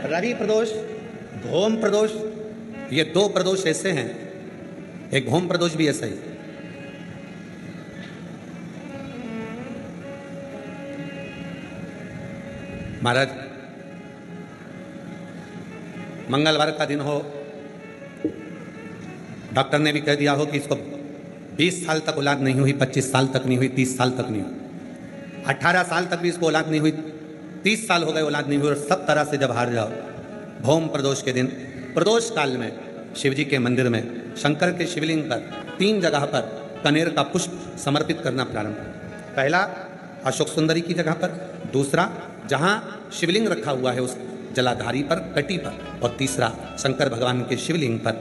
रवि प्रदोष, भौम प्रदोष, ये दो प्रदोष ऐसे हैं, एक भौम प्रदोष भी ऐसा ही। महाराज, मंगलवार का दिन हो, डॉक्टर ने भी कह दिया हो कि इसको 20 साल तक औलाद नहीं हुई, 25 साल तक नहीं हुई, 30 साल तक नहीं हुई, 18 साल तक भी इसको औलाद नहीं हुई, 30 साल हो गए औलाद नहीं हुई, और सब तरह से जब हार जाओ, भौम प्रदोष के दिन, प्रदोष काल में शिव जी के मंदिर में शंकर के शिवलिंग पर 3 जगह पर कनेर का पुष्प समर्पित करना प्रारंभ करें। पहला अशोक सुंदरी की जगह पर, दूसरा जहाँ शिवलिंग रखा हुआ है उस जलाधारी पर, कटी पर, और तीसरा शंकर भगवान के शिवलिंग पर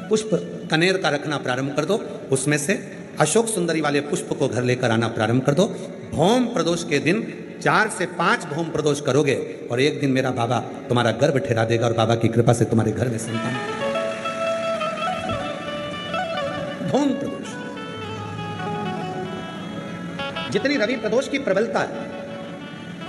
पुष्प कनेर का रखना प्रारंभ कर दो। उसमें से अशोक सुंदरी वाले पुष्प को घर लेकर आना प्रारंभ कर दो। भौम प्रदोष के दिन 4 से 5 भौम प्रदोष करोगे और एक दिन मेरा बाबा तुम्हारा गर्भ ठहरा देगा और बाबा की कृपा से तुम्हारे घर में संतान। भौम प्रदोष, जितनी रवि प्रदोष की प्रबलता है,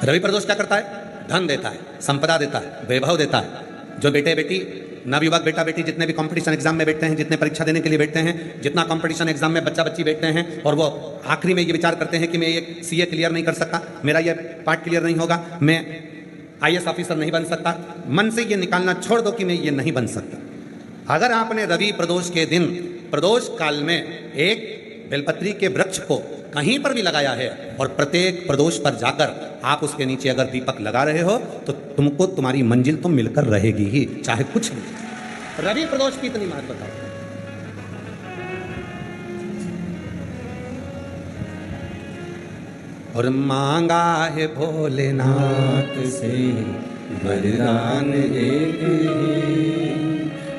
रवि प्रदोष क्या करता है? धन देता है, संपदा देता है, वैभव देता है। जो बेटे बेटी, नवयुवक बेटा बेटी जितने भी कंपटीशन एग्जाम में बैठते हैं, जितने परीक्षा देने के लिए बैठते हैं, जितना कंपटीशन एग्जाम में बच्चा बच्ची बैठते हैं और वो आखिरी में ये विचार करते हैं कि मैं ये सीए क्लियर नहीं कर सकता, मेरा ये पार्ट क्लियर नहीं होगा, मैं आईएएस ऑफिसर नहीं बन सकता, मन से ये निकालना छोड़ दो कि मैं ये नहीं बन सकता। अगर आपने रवि प्रदोष के दिन, प्रदोष काल में एक बेलपत्री के वृक्ष को कहीं पर भी लगाया है और प्रत्येक प्रदोष पर जाकर आप उसके नीचे अगर दीपक लगा रहे हो तो तुमको तुम्हारी मंजिल तो मिलकर रहेगी ही, चाहे कुछ भी। रवि प्रदोष की इतनी महत्व बताओ। और मांगा है भोलेनाथ से वरदान एक ही,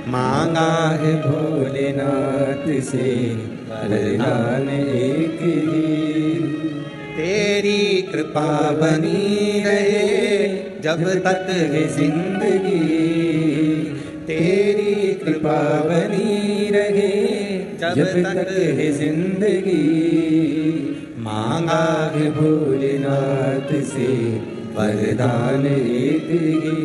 मांगा है भोलेनाथ से वरदान एक ही, तेरी कृपा बनी रहे जब तक है जिंदगी, तेरी कृपा बनी रहे जब तक है जिंदगी, मांगा है भोलेनाथ से वरदान एक ही,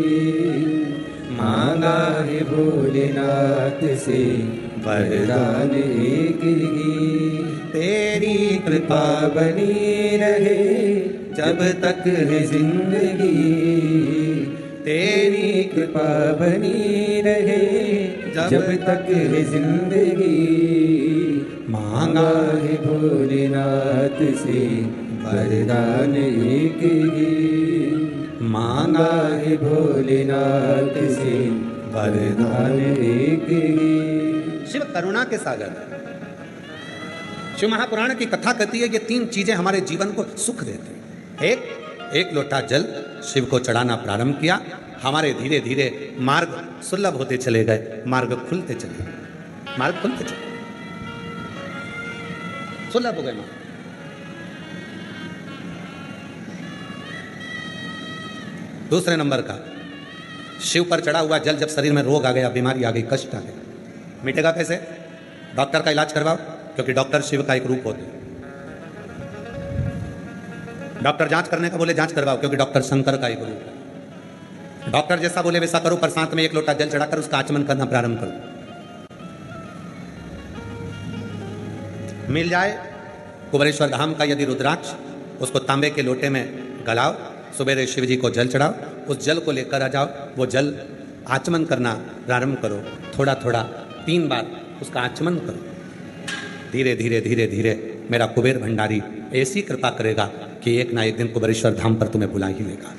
मांगा है भोलेनाथ से वरदान एक ही, तेरी कृपा बनी रहे जब तक है जिंदगी, तेरी कृपा बनी रहे जब तक है जिंदगी, मांगा है भोलेनाथ से वरदान एक ही, मांगा है भोलेनाथ से वरदान एक ही। शिव करुणा के सागर, शिव महापुराण की कथा कहती है ये 3 चीजें हमारे जीवन को सुख देती हैं। एक लोटा जल शिव को चढ़ाना प्रारंभ किया, हमारे धीरे धीरे मार्ग सुलभ होते चले गए, मार्ग खुलते चले गए, मार्ग खुलते चले, सुलभ हो गए मार्ग। दूसरे नंबर का, शिव पर चढ़ा हुआ जल जब शरीर में रोग आ गया, बीमारी आ गई, कष्ट आ गया, मिटेगा कैसे? डॉक्टर का इलाज करवाओ, क्योंकि डॉक्टर शिव का एक रूप होते हैं। डॉक्टर जांच करने का बोले जांच करवाओ, क्योंकि डॉक्टर शंकर का एक रूप है। डॉक्टर जैसा बोले वैसा करो, पर साथ में 1 लोटा जल चढ़ाकर उसका आचमन करना प्रारंभ करो। मिल जाए कुबेरेश्वर धाम का यदि रुद्राक्ष, उसको तांबे के लोटे में गलाओ, सुबेरे शिव जी को जल चढ़ाओ, उस जल को लेकर आ जाओ, वो जल आचमन करना प्रारंभ करो, थोड़ा थोड़ा 3 बार उसका आचमन करो। धीरे धीरे धीरे धीरे मेरा कुबेर भंडारी ऐसी कृपा करेगा कि एक ना एक दिन कुबेरेश्वर धाम पर तुम्हें बुला ही लेगा।